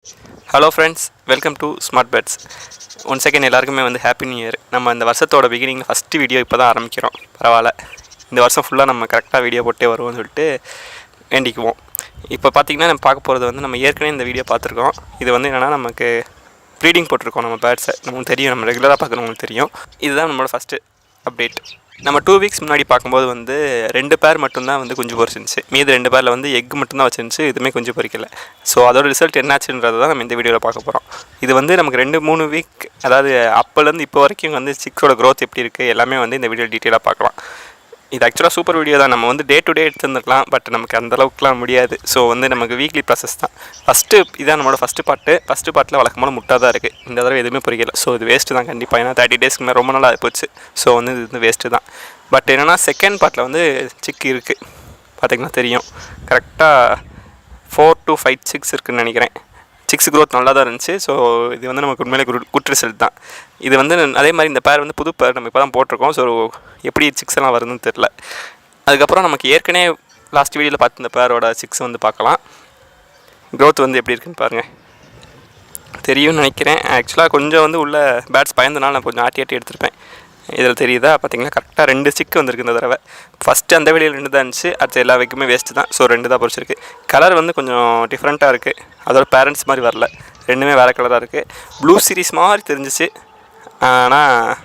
Hello friends, welcome to smart pads. Once second எல்லாருக்குமே happy new year. நம்ம இந்த வருஷத்தோட பிகினிங்கில் ஃபஸ்ட்டு வீடியோ இப்போ தான் ஆரம்பிக்கிறோம். பரவாயில்ல, இந்த வருஷம் ஃபுல்லாக நம்ம கரெக்டாக வீடியோ போட்டே வருவோம்னு சொல்லிட்டு வேண்டிக்குவோம். இப்போ பார்த்திங்கன்னா நம்ம பார்க்க போகிறது நம்ம ஏற்கனவே இந்த வீடியோ பார்த்துருக்கோம். இது என்னென்னா நமக்கு ப்ரீடிங் போட்டிருக்கோம் நம்ம பேட்ஸை. நமக்கு தெரியும், நம்ம ரெகுலராக பார்க்குறவங்களுக்கு தெரியும். இதுதான் நம்மளோட ஃபஸ்ட்டு அப்டேட். நம்ம 2 வீக்ஸ் முன்னாடி பார்க்கும்போது 2 பேர் மட்டும்தான் குஞ்சு பொரிச்சிருந்துச்சு. மீது 2 பேரில் எக் மட்டும்தான் வச்சிருந்துச்சு, எதுவுமே குஞ்சு பொரிக்கலை. ஸோ அதோட ரிசல்ட் என்னாச்சுன்றது தான் நம்ம இந்த வீடியோவில் பார்க்க போகிறோம். இது நமக்கு 2-3 வீக், அதாவது அப்போலேருந்து இப்போ வரைக்கும் சிக்ஸோட க்ரோத் எப்படி இருக்குது எல்லாமே இந்த வீடியோ டீட்டெயிலாக பார்க்கலாம். இது ஆக்சுவலாக சூப்பர் வீடியோ தான். நம்ம டே டு டே எடுத்துருந்துருக்கலாம், பட் நமக்கு அந்தளவுக்குலாம் முடியாது. ஸோ நமக்கு வீக்லி ப்ராசஸ் தான். இதான் நம்மளோட ஃபஸ்ட்டு பார்ட்டில் வழக்கமான முட்டை தான் இருக்குது. இந்த தடவை எதுவுமே பொரிக்கல. ஸோ இது வேஸ்ட்டு தான் கண்டிப்பாக. ஏன்னா 30 டேஸ்க்கு மேலே ரொம்ப நாளாக போச்சு. ஸோ இது வேஸ்ட்டு தான். பட் என்னென்னா செகண்ட் பார்ட்டில் சிக்கு இருக்குது. பார்த்திங்கன்னா தெரியும், கரெக்டாக 4 to 5 சிக்ஸ் இருக்குதுன்னு நினைக்கிறேன். சிக்ஸ் க்ரோத் நல்லா தான் இருந்துச்சு. ஸோ இது நமக்கு உண்மையிலே குட் ரிசல்ட் தான். இது அதே மாதிரி இந்த பேர் புது பேர் நம்ம இப்போ தான் போட்டிருக்கோம். ஸோ எப்படி சிக்ஸ் எல்லாம் வருதுன்னு தெரில. அதுக்கப்புறம் நமக்கு ஏற்கனவே லாஸ்ட் வீடியோவில் பார்த்து இந்த பேரோட சிக்ஸ் பார்க்கலாம். க்ரோத் எப்படி இருக்குன்னு பாருங்கள், தெரியும்னு நினைக்கிறேன். ஆக்சுவலாக கொஞ்சம் உள்ள பேட்ஸ் பயந்தனால நான் கொஞ்சம் ஆட்டி எடுத்திருப்பேன். இதில் தெரியுதா பார்த்திங்கன்னா, கரெக்டாக 2 சிக்கு வந்திருக்கு இந்த தடவை. ஃபஸ்ட்டு அந்த வெளியில் 2 தான் இருந்துச்சு, அடுத்த எல்லா வைக்குமே வேஸ்ட்டு தான். ஸோ 2 தான் பொரிச்சிருக்கு. கலர் கொஞ்சம் டிஃப்ரெண்ட்டாக இருக்குது. அதோட பேரண்ட்ஸ் மாதிரி வரல, ரெண்டுமே வேறு கலராக இருக்குது. ப்ளூ சீரிஸ் மாதிரி தெரிஞ்சிச்சு. ஆனால்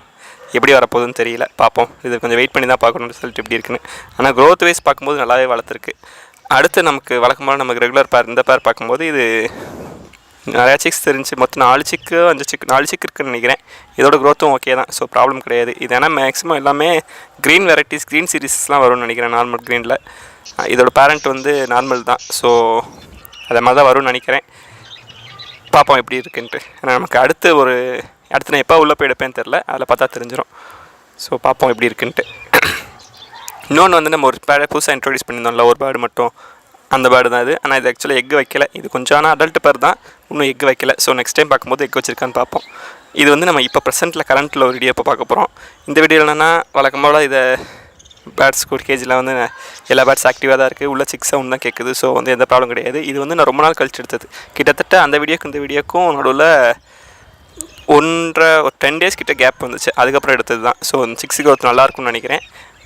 எப்படி வரப்போகுதுன்னு தெரியல, பார்ப்போம். இது கொஞ்சம் வெயிட் பண்ணி தான் பார்க்கணும் ரிசல்ட் எப்படி இருக்குன்னு. ஆனால் க்ரோத் வைஸ் பார்க்கும்போது நல்லாவே வளர்த்துருக்கு. அடுத்து நமக்கு வழக்கமாக நமக்கு ரெகுலர் பேர் இந்த பேர் பார்க்கும்போது இது நிறையா சிக்ஸ் தெரிஞ்சு மொத்தம் 4 சிக்கு 4 சிக்கு இருக்குதுன்னு நினைக்கிறேன். இதோட க்ரோத்தும் ஓகே தான். ஸோ ப்ராப்ளம் கிடையாது. இது ஏன்னா மேக்ஸிமம் எல்லாமே க்ரீன் வெரைட்டிஸ், க்ரீன் சீரீஸ்லாம் வரும்னு நினைக்கிறேன். நார்மல் க்ரீனில் இதோட பேரண்ட் நார்மல் தான். ஸோ அதே மாதிரி தான் வரும்னு நினைக்கிறேன். பார்ப்போம் எப்படி இருக்குன்ட்டு. ஏன்னா நமக்கு அடுத்து நான் எப்போ உள்ளே போய் எடுப்பேன்னு தெரில, அதில் பார்த்தா தெரிஞ்சிடும். ஸோ பார்ப்போம் எப்படி இருக்குன்ட்டு. இன்னொன்று நம்ம ஒரு பேடை புதுசாக இன்ட்ரோடியூஸ் பண்ணியிருந்தோம்ல, ஒரு பேர்டு மட்டும், அந்த பேர்டு தான் இது. ஆனால் இது ஆக்சுவலாக எக் வைக்கல. இது கொஞ்சம் ஆனால் அடல்ட் பேர் தான், இன்னும் எக் வைக்கல. ஸோ நெக்ஸ்ட் டைம் பார்க்கும்போது எக் வச்சிருக்கான்னு பார்ப்போம். இது நம்ம இப்போ ப்ரெசென்ட்டில் கரண்ட்டில் ஒரு வீடியோ இப்போ பார்க்க போகிறோம். இந்த வீடியோ என்னென்னா, வழக்கம்போல இதை பேட்ஸ் ஒரு கேஜியில் எல்லா பேட்ஸ் ஆக்டிவாக தான் இருக்குது. உள்ள சிக்ஸாக ஒன்று தான் கேட்குது. ஸோ எந்த ப்ராப்ளம் கிடையாது. இது நான் ரொம்ப நாள் கழிச்சு எடுத்தது. கிட்டத்தட்ட அந்த வீடியோக்கு இந்த வீடியோக்கும் நடுவில் ஒரு 10 டேஸ் கிட்ட கேப் வந்துச்சு. அதுக்கப்புறம் எடுத்தது தான். ஸோ 6 க்ரோத் நல்லாயிருக்கும்னு நினைக்கிறேன்.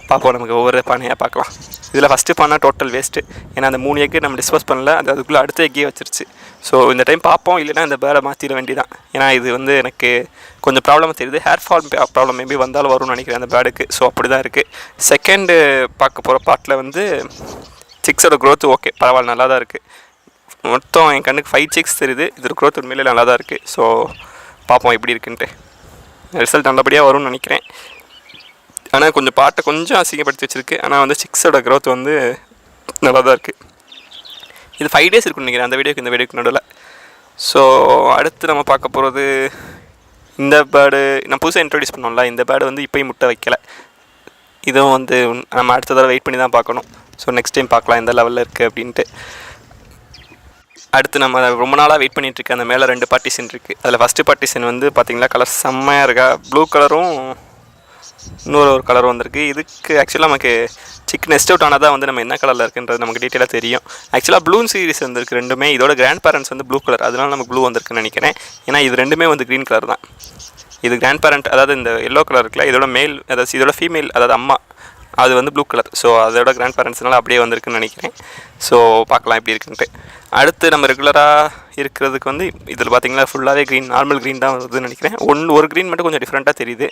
பார்ப்போம், நமக்கு ஒவ்வொரு பானையாக பார்க்கலாம். இதில் ஃபஸ்ட்டு பானை டோட்டல் வேஸ்ட்டு. ஏன்னா அந்த 3 எக்கு நம்ம டிஸ்போஸ் பண்ணல, அதுக்குள்ளே அடுத்த எக்கே வச்சிருச்சு. ஸோ இந்த டைம் பார்ப்போம், இல்லைனா இந்த பேரை மாற்றிட வேண்டியதான். ஏன்னா இது எனக்கு கொஞ்சம் ப்ராப்ளமாக தெரியுது. ஹேர் ஃபால் ப்ராப்ளம் மேபி வந்தாலும் வரும்னு நினைக்கிறேன் அந்த பேடுக்கு. ஸோ அப்படி தான் இருக்குது. செகண்டு பார்க்க போகிற பார்ட்டில் சிக்ஸோட க்ரோத் ஓகே, பரவாயில்ல, நல்லா தான் இருக்குது. மொத்தம் என் கண்ணுக்கு 5 சிக்ஸ் தெரியுது. இதோட க்ரோத் உண்மையிலே நல்லா தான் இருக்குது. ஸோ பார்ப்போம் எப்படி இருக்குன்ட்டு. ரிசல்ட் நல்லபடியாக வரும்னு நினைக்கிறேன். ஆனால் கொஞ்சம் அசிங்கப்படுத்தி வச்சுருக்கு. ஆனால் சிக்ஸோட க்ரோத் நல்லா தான் இருக்குது. இது 5 டேஸ் இருக்குன்னு நினைக்கிறேன் அந்த வீடியோக்கு இந்த வீடியோக்கு நடுவில். ஸோ அடுத்து நம்ம பார்க்க போகிறது இந்த பேர்டு. நான் புதுசாக இன்ட்ரோடியூஸ் பண்ணோம்ல, இந்த பேர்டு இப்போயும் முட்டை வைக்கலை. இதுவும் நம்ம அடுத்த தடவை வெயிட் பண்ணி தான் பார்க்கணும். ஸோ நெக்ஸ்ட் டைம் பார்க்கலாம் எந்த லெவலில் இருக்குது அப்படின்ட்டு. அடுத்து நம்ம ரொம்ப நாளாக வெயிட் பண்ணிகிட்ருக்கு அந்த மேலே 2 பார்ட்டிஷன் இருக்குது. அதில் ஃபஸ்ட்டு பார்ட்டிஷன் பார்த்திங்களா, கலர் செம்மையாக இருக்கா. ப்ளூ கலரும் இன்னொரு கலரும் வந்திருக்கு. இதுக்கு ஆக்சுவலாக நமக்கு சிக் நெஸ்ட் அவுட் ஆனால் தான் நம்ம என்ன கலரில் இருக்குன்றது நமக்கு டீட்டெயிலாக தெரியும். ஆக்சுவலாக ப்ளூ சீரிஸ் வந்திருக்கு ரெண்டுமே. இதோட கிராண்ட் பேரண்ட்ஸ் ப்ளூ கலர், அதனால நமக்கு ப்ளூ வந்திருக்குன்னு நினைக்கிறேன். ஏன்னா இது ரெண்டுமே க்ரீன் கலர் தான். இது கிராண்ட் பேரண்ட், அதாவது இந்த எல்லோ கலர் இருக்குல்ல, இதோட மேல், அதாவது இதோட ஃபீமேல், அதாவது அம்மா, அது ப்ளூ கலர். ஸோ அதோட கிராண்ட் பேரண்ட்ஸ்னால அப்படியே வந்திருக்குன்னு நினைக்கிறேன். ஸோ பார்க்கலாம் எப்படி இருக்குன்ட்டு. அடுத்து நம்ம ரெகுலராக இருக்கிறதுக்கு இதில் பார்த்திங்கன்னா ஃபுல்லாகவே க்ரீன், நார்மல் க்ரீன் தான் வருதுன்னு நினைக்கிறேன். ஒரு க்ரீன் மட்டும் கொஞ்சம் டிஃப்ரெண்ட்டாக தெரியுது.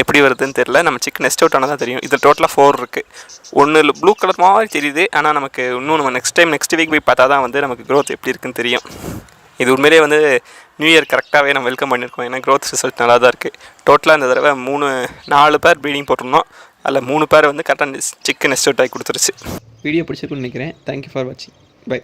எப்படி வருதுன்னு தெரில. நம்ம சிக் நெஸ்ட் அவுட் ஆனால் தான் தெரியும். இதில் டோட்டலாக 4 இருக்குது. ஒன்று ப்ளூ கலர் மாதிரி தெரியுது. ஆனால் நமக்கு இன்னும் நம்ம நெக்ஸ்ட் வீக் போய் பார்த்தா தான் நமக்கு க்ரோத் எப்படி இருக்குன்னு தெரியும். இது உண்மையிலே நியூ இயர் கரெக்டாகவே நம்ம வெல்கம் பண்ணியிருக்கோம். ஏன்னா க்ரோத் ரிசல்ட் நல்லா தான் இருக்குது. டோட்டலாக இந்த தடவை 4 பேர் ப்ரீடிங் போட்டிருந்தோம். அதில் 3 பேர் கரெக்டாக சிக்கு நெஸ்ட் அவுட் ஆகி கொடுத்துருச்சு. வீடியோ பிடிச்சிருக்குன்னு நினைக்கிறேன். தேங்க்யூ ஃபார் வாட்சிங். பை.